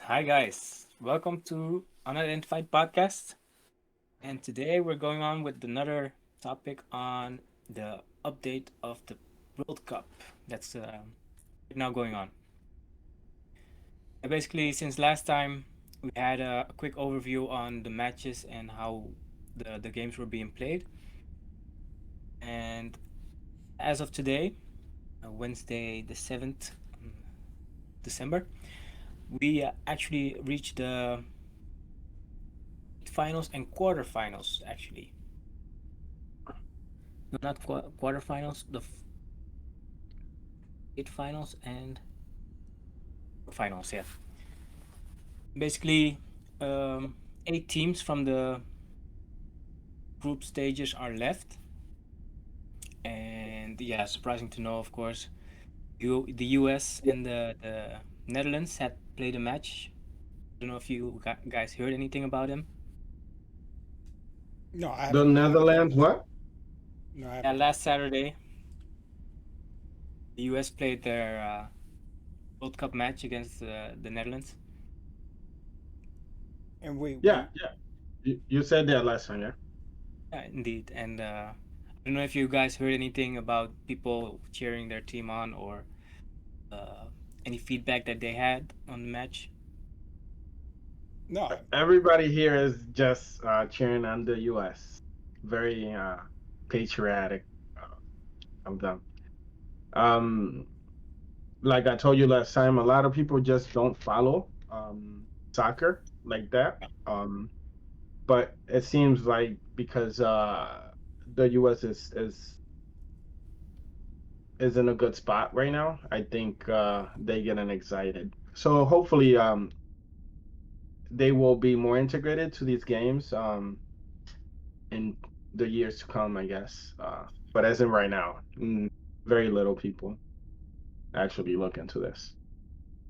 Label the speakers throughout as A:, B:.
A: Hi, guys. Welcome to Unidentified Podcast. And today we're going on with another topic on the update of the World Cup that's right now going on. Basically, since last time, we had a quick overview on the matches and how the games were being played. And as of today, Wednesday, the 7th December, we actually reached the finals and quarterfinals, actually. No, not quarterfinals, the eight finals and finals. Yeah, basically, um, 8 teams from the group stages are left, and yeah, surprising to know, of course, the U.S. and the Netherlands had played a match. I don't know if you guys heard anything about them.
B: No, I
C: The
B: haven't. I haven't heard
C: Netherlands,
B: nothing.
C: what?
B: No, I
A: Yeah,
B: haven't.
A: last Saturday, the U.S. played their World Cup match against the Netherlands.
B: And we
C: Yeah,
B: we
C: yeah. You said that last time, yeah.
A: Yeah, indeed, and I don't know if you guys heard anything about people cheering their team on or uh, any feedback that they had on the match.
B: no.
C: Everybody here is just cheering on the U.S. Very patriotic of them. Um, like I told you last time, a lot of people just don't follow soccer like that. But it seems like because the U.S. is in a good spot right now, I think they getting excited. So hopefully, they will be more integrated to these games in the years to come, I guess. But as in right now, very little people actually look into this.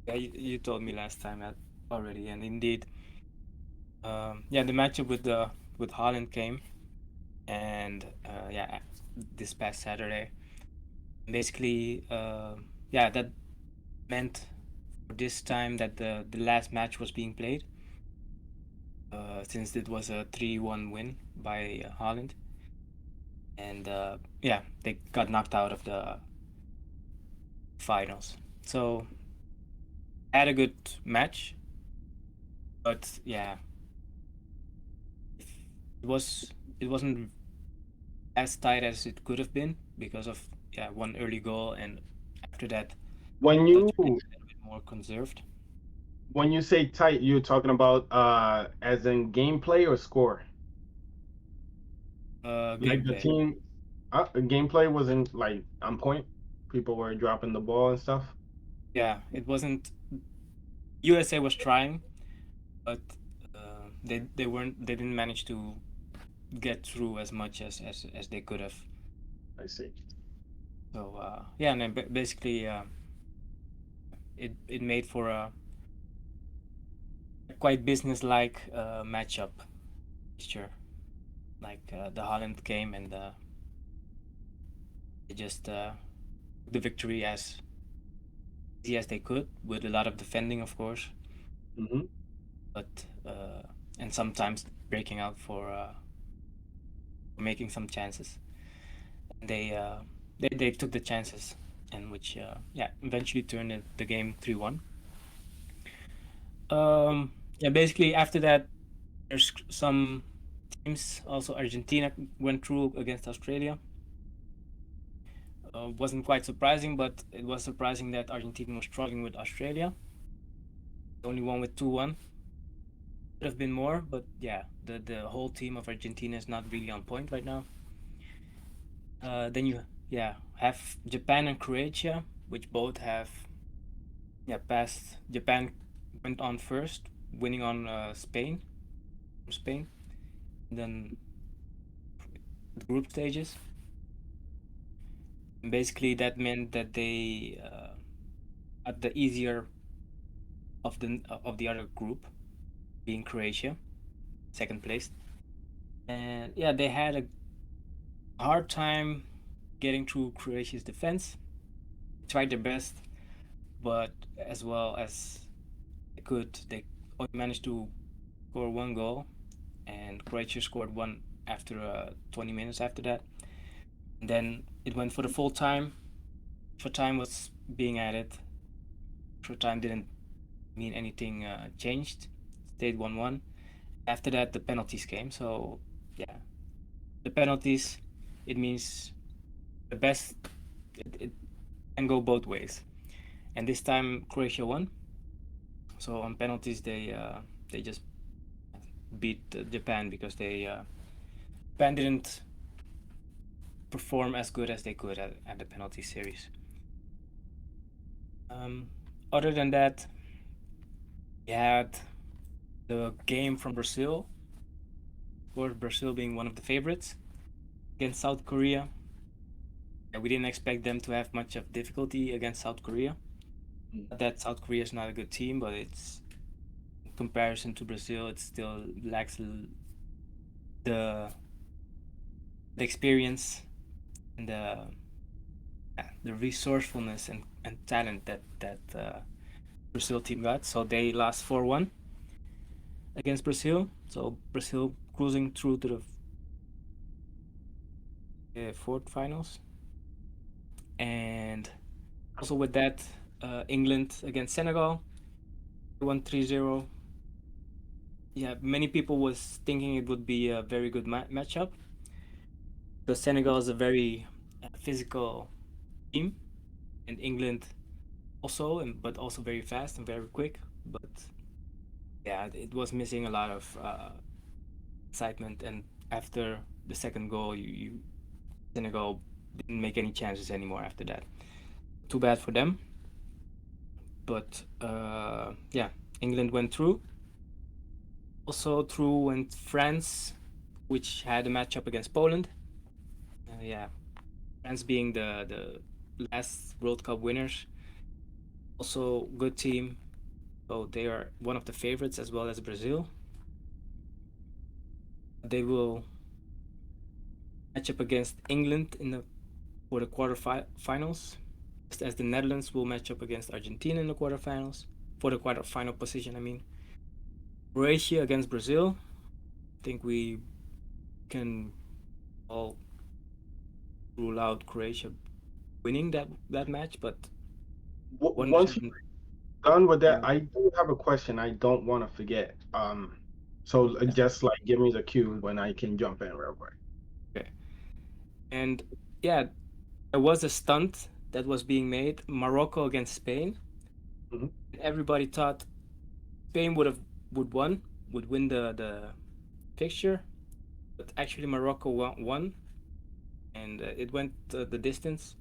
A: Yeah, you told me last time that already, and indeed, yeah, the matchup with Holland came, and yeah, this past Saturday, basically, yeah, that meant for this time that the last match was being played, since it was a 3-1 win by Holland, and yeah, they got knocked out of the finals. So had a good match, but yeah, it was it wasn't as tight as it could have been because of yeah one early goal, and after that,
C: When
A: thought
C: you
A: you get a little bit more conserved.
C: when you say tight, you're talking about as in gameplay or score. Like the
A: Gameplay.
C: team gameplay wasn't like on point. People were dropping the ball and stuff.
A: Yeah, it wasn't. USA was trying, but they didn't manage to get through as much as they could have.
C: I see.
A: So yeah, and then basically it made for a quite business-like matchup. Sure, like the Holland came and they just the victory as easy as they could with a lot of defending, of course,
C: Hmm.
A: but uh, and sometimes breaking out for making some chances. And they took the chances, and which yeah eventually turned the game 3-1. Yeah, basically after that, there's some teams. Also, Argentina went through against Australia. Wasn't quite surprising, but it was surprising that Argentina was struggling with Australia. Only won with 2-1. Could have been more, but yeah, the whole team of Argentina is not really on point right now. Then you yeah have Japan and Croatia, which both have yeah passed. Japan went on first, winning on Spain. And then the group stages. And basically, that meant that they had the easier of the other group, being Croatia, second place. And yeah, they had a hard time getting through Croatia's defense. Tried their best, but as well as they only managed to score one goal, and Croatia scored one after 20 minutes after that. And then it went for the full time. For time was being added. For time didn't mean anything changed. Stayed 1-1. After that, the penalties came. So yeah, the penalties, it means the best. It can go both ways. And this time Croatia won. So on penalties, they just beat Japan because Japan didn't perform as good as they could at the penalty series. Other than that, we had the game from Brazil, of course, Brazil being one of the favorites against South Korea. Yeah, we didn't expect them to have much of difficulty against South Korea. Not that South Korea is not a good team, but it's in comparison to Brazil, it still lacks the experience and the resourcefulness and talent that Brazil team got. So they lost 4-1 against Brazil. So Brazil cruising through to the fourth finals. And also with that, England against Senegal, won 3-0. Yeah, many people was thinking it would be a very good matchup. Because Senegal is a very physical team, and England also, but also very fast and very quick. But yeah, it was missing a lot of excitement. And after the second goal, Senegal didn't make any chances anymore after that. Too bad for them. But yeah, England went through. Also through went France, which had a matchup against Poland. Yeah, France being the last World Cup winners. Also good team. So they are one of the favorites as well as Brazil. They will match up against England for the quarterfinals, just as the Netherlands will match up against Argentina in the quarterfinals, for the quarterfinal position, I mean. Croatia against Brazil. I think we can all rule out Croatia winning that match, but
C: Once you're done with that,
A: yeah.
C: I do have a question I don't want to forget. So just like give me the cue when I can jump in real quick.
A: Okay. And yeah, there was a stunt that was being made, Morocco against Spain.
C: Mhm.
A: Everybody thought Spain would win the fixture, but actually Morocco won, and it went the distance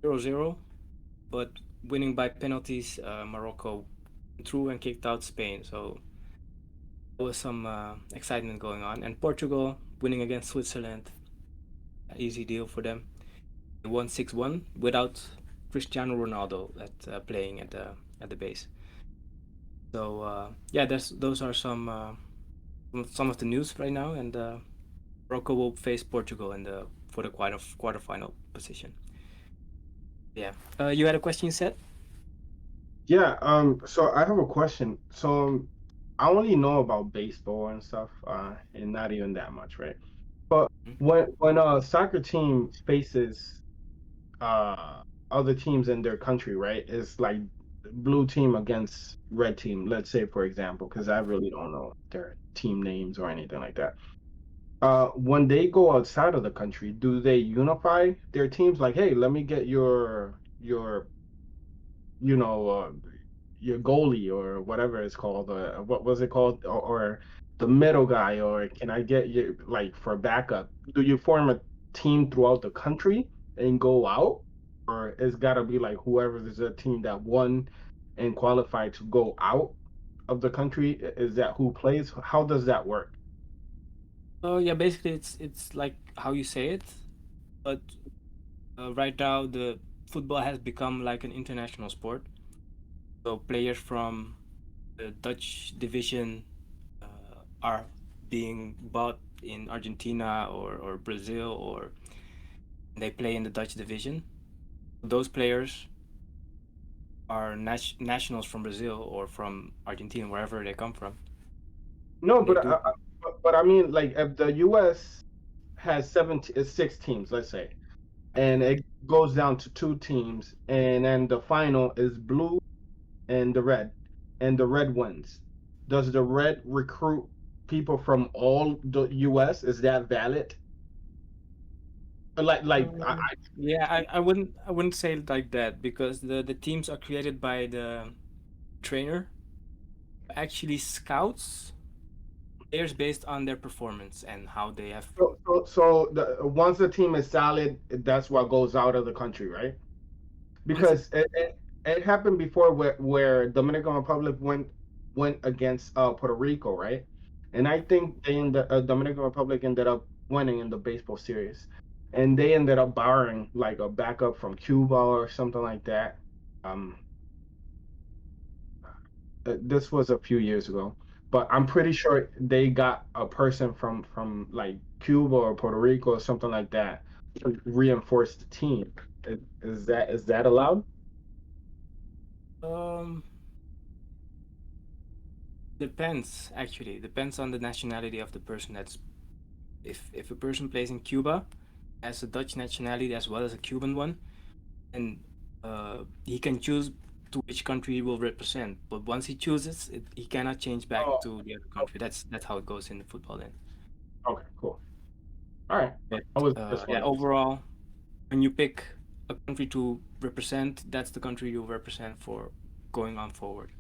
A: 0-0. But winning by penalties, Morocco threw and kicked out Spain. So there was some excitement going on. And Portugal winning against Switzerland, easy deal for them. They won 6-1 without Cristiano Ronaldo playing at the base. So yeah, those are some of the news right now. And Morocco will face Portugal for the quarterfinal position. Yeah. You had a question, you said?
C: Yeah, so I have a question. So I only know about baseball and stuff, and not even that much, right? But when a soccer team faces other teams in their country, right? It's like blue team against red team, let's say for example, because I really don't know their team names or anything like that. When they go outside of the country, do they unify their teams? Like, hey, let me get your you know, your goalie or whatever it's called. What was it called? Or the middle guy, or can I get you like for backup? Do you form a team throughout the country and go out, or it's got to be like whoever is a team that won and qualified to go out of the country? Is that who plays? How does that work?
A: Oh yeah, basically it's like how you say it, but right now the football has become like an international sport. So players from the Dutch division are being bought in Argentina or Brazil, or they play in the Dutch division. Those players are nationals from Brazil or from Argentina, wherever they come from.
C: No,
A: They
C: but
A: do.
C: but I mean, like if the U.S. has six teams, let's say, and it goes down to two teams, and then the final is blue and the red wins. Does the red recruit people from all the U.S.? Is that valid? I
A: Yeah, I wouldn't say it like that because the teams are created by the trainer. Actually, scouts players based on their performance and how they have.
C: so once the team is solid, that's what goes out of the country, right?
A: Once it
C: Because it happened before where Dominican Republic went against Puerto Rico, right? And I think Dominican Republic ended up winning in the baseball series, and they ended up borrowing like a backup from Cuba or something like that. Um, this was a few years ago, but I'm pretty sure they got a person from like Cuba or Puerto Rico or something like that to reinforce the team. Is that allowed?
A: um depends actually depends on the nationality of the person. That's if a person plays in Cuba, has a Dutch nationality as well as a Cuban one, and he can choose to which country he will represent. But once he chooses, he cannot change back
C: Oh,
A: to the other country. That's how it goes in the football. Then,
C: okay, cool. All right.
A: but
C: I was just
A: yeah,
C: wondering.
A: overall, when you pick a country to represent, that's the country you represent for going on forward.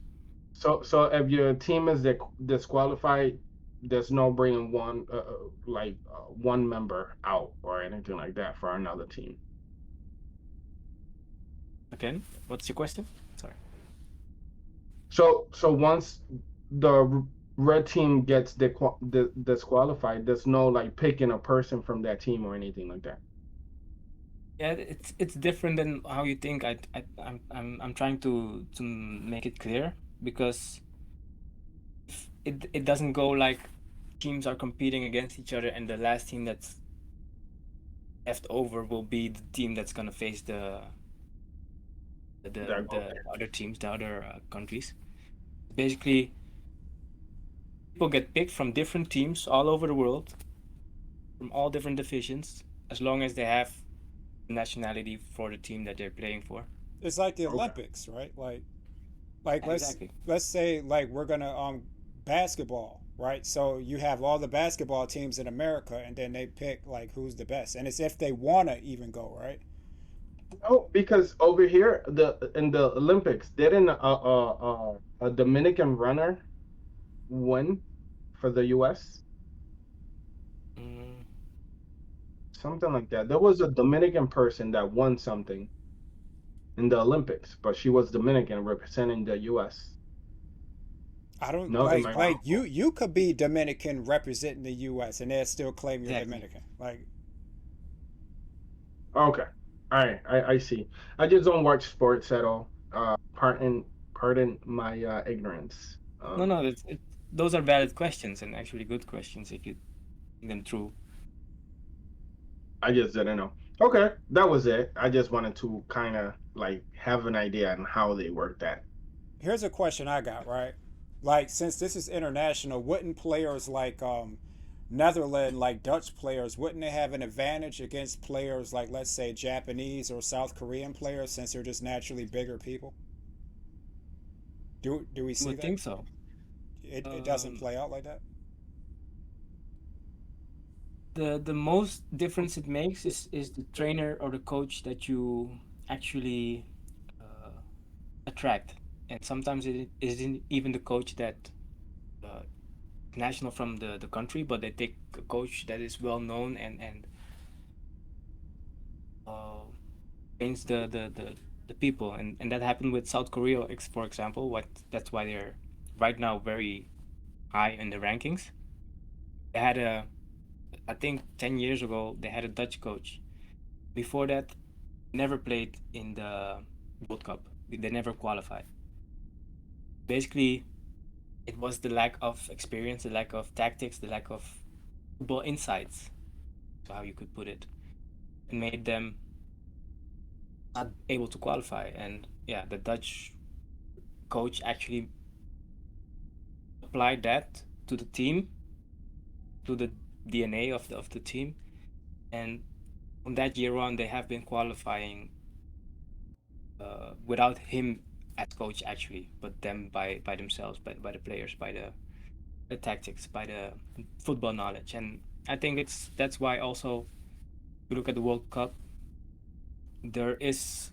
C: So if your team is disqualified, there's no bringing one member out or anything like that for another team.
A: Again, what's your question? Sorry.
C: So once the red team gets disqualified, there's no like picking a person from that team or anything like that.
A: Yeah, it's different than how you think. I'm trying to make it clear because it doesn't go like teams are competing against each other and the last team that's left over will be the team that's gonna face
C: That
A: the
C: okay.
A: other teams, the other countries. Basically, people get picked from different teams all over the world, from all different divisions, as long as they have nationality for the team that they're playing for.
B: It's like the
C: Okay.
B: Olympics, right? Like
A: Yeah, exactly.
B: let's say like we're gonna basketball, right? So you have all the basketball teams in America, and then they pick like who's the best, and it's if they wanna even go, right?
C: Oh, because over here in the Olympics, didn't a Dominican runner win for the U.S.?
A: Mm,
C: Something like that. There was a Dominican person that won something in the Olympics, but she was Dominican representing the U.S.
B: I don't
C: No, am I
B: like
C: wrong?
B: you could be Dominican representing the U.S. and they'll still claim you're
A: exactly.
B: Dominican. Like
C: Okay, all right, I see. I just don't watch sports at all. Pardon my ignorance.
A: No, no, those are valid questions and actually good questions if you think them through.
C: I just didn't know. Okay, that was it. I just wanted to kind of like have an idea on how they work that.
B: here's a question I got, right? Like since this is international, wouldn't players like Netherlands, like Dutch players, wouldn't they have an advantage against players like let's say Japanese or South Korean players since they're just naturally bigger people? Do we
A: I
B: see
A: would
B: that?
A: think so.
B: It doesn't
A: Um,
B: play out like that.
A: the most difference it makes is the trainer or the coach that you actually uh, attract, and sometimes it isn't even the coach that uh, national from the country, but they take a coach that is well known and uh, trains the people, and that happened with South Korea, for example. What That's why they're right now very high in the rankings. They had I think 10 years ago they had a Dutch coach. Before that, never played in the World Cup. They never qualified. Basically, it was the lack of experience, the lack of tactics, the lack of football insights, so how you could put it. It made them not able to qualify. And yeah, the Dutch coach actually applied that to the team, to the DNA of the team, and from that year on, they have been qualifying without him as coach actually, but them by themselves, by the players, by the tactics, by the football knowledge, and I think that's why also if you look at the World Cup, there is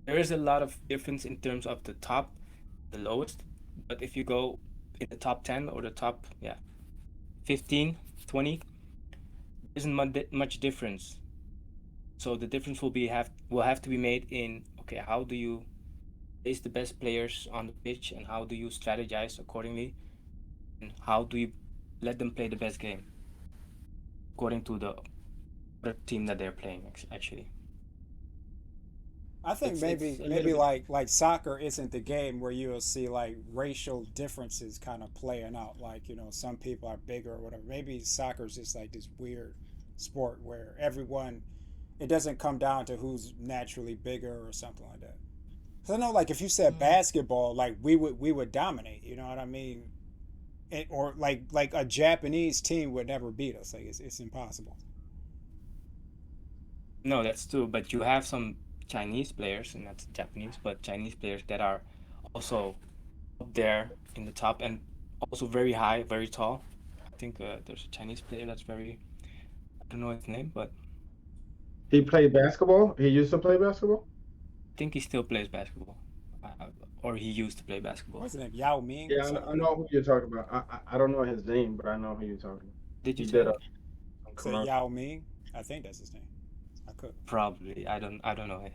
A: there is a lot of difference in terms of the top, the lowest, but if you go in the top 10 or the top 15, 20, there isn't much difference. So the difference will have to be made in, okay, how do you place the best players on the pitch and how do you strategize accordingly and how do you let them play the best game according to the other team that they're playing actually.
B: I think
A: It's
B: maybe
A: a little
B: maybe
A: bit.
B: like soccer isn't the game where you'll see like racial differences kind of playing out. Like some people are bigger or whatever. Maybe soccer is just like this weird sport where everyone it doesn't come down to who's naturally bigger or something like that. Cause I know like if you said
A: Mm,
B: basketball, like we would dominate. You know what I mean? Or like a Japanese team would never beat us. Like it's impossible.
A: no, that's true, but you have some Chinese players and that's Japanese, but Chinese players that are also up there in the top and also very high, very tall. I think there's a Chinese player that's very, I don't know his name, but
C: He played basketball. He used to play basketball.
A: I think he still plays basketball, or he used to play basketball.
B: What's his name? Yao Ming or
C: Yeah,
B: something
C: I
B: like that.
C: know who you're talking about. I don't know his name, but I know who you're talking about.
A: Did you
C: He
A: say
C: did
A: it?
C: some
B: Say
C: commercial.
B: Yao Ming. I think that's his name. I could.
A: Probably. I don't know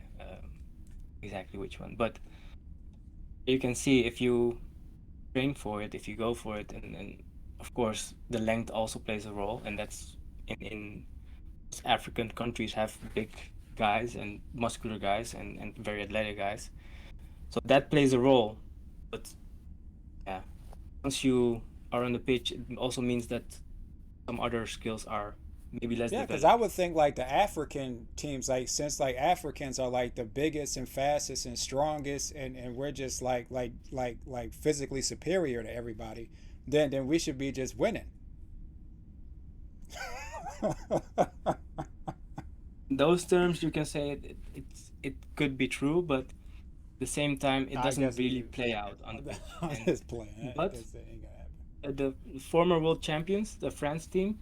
A: exactly which one, but you can see if you train for it, if you go for it, and of course the length also plays a role, and that's in most African countries have big guys and muscular guys and very athletic guys, so that plays a role. But yeah, once you are on the pitch, it also means that some other skills are maybe less
B: Yeah, because I
A: developed.
B: would think like the African teams, like since like Africans are like the biggest and fastest and strongest, and we're just like physically superior to everybody, then we should be just winning.
A: In those terms, you can say it could be true, but at the same time, it
B: I
A: doesn't
B: guess
A: really play out on the pitch.
B: I'm
A: And
B: just playing.
A: but
B: It ain't gonna happen.
A: the former world champions, the France team,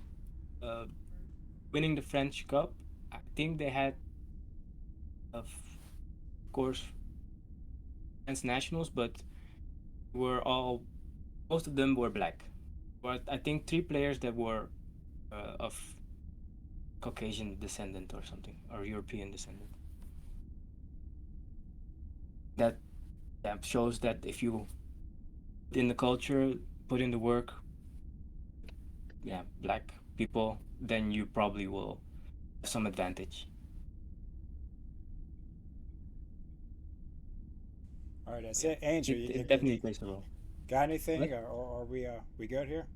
A: uh, winning the French Cup, I think they had, of course, French nationals, but were all most of them were black. But I think three players that were of Caucasian descendant or something, or European descendant. That shows that if you put in the culture, put in the work, black people, then you probably will have some advantage.
B: All right, that's
A: Yeah,
B: it. Angel,
A: it definitely plays a role.
B: got anything,
A: What?
B: or are we good here?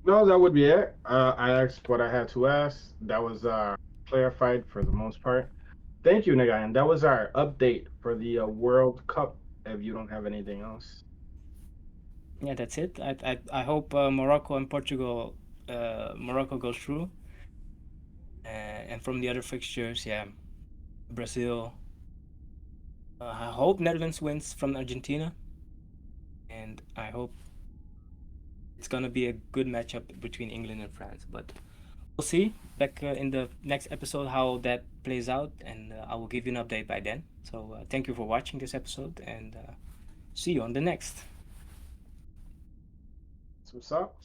C: No, that would be it. I asked what I had to ask. That was clarified for the most part. Thank you, Nigga. And that was our update for the World Cup. If you don't have anything else,
A: Yeah, that's it. I hope Morocco and Portugal, Morocco goes through, and from the other fixtures, yeah, Brazil. I hope Netherlands wins from Argentina, and I hope it's gonna be a good matchup between England and France. But we'll see back in the next episode how that plays out, and I will give you an update by then. So thank you for watching this episode, and see you on the next.
C: so what's up?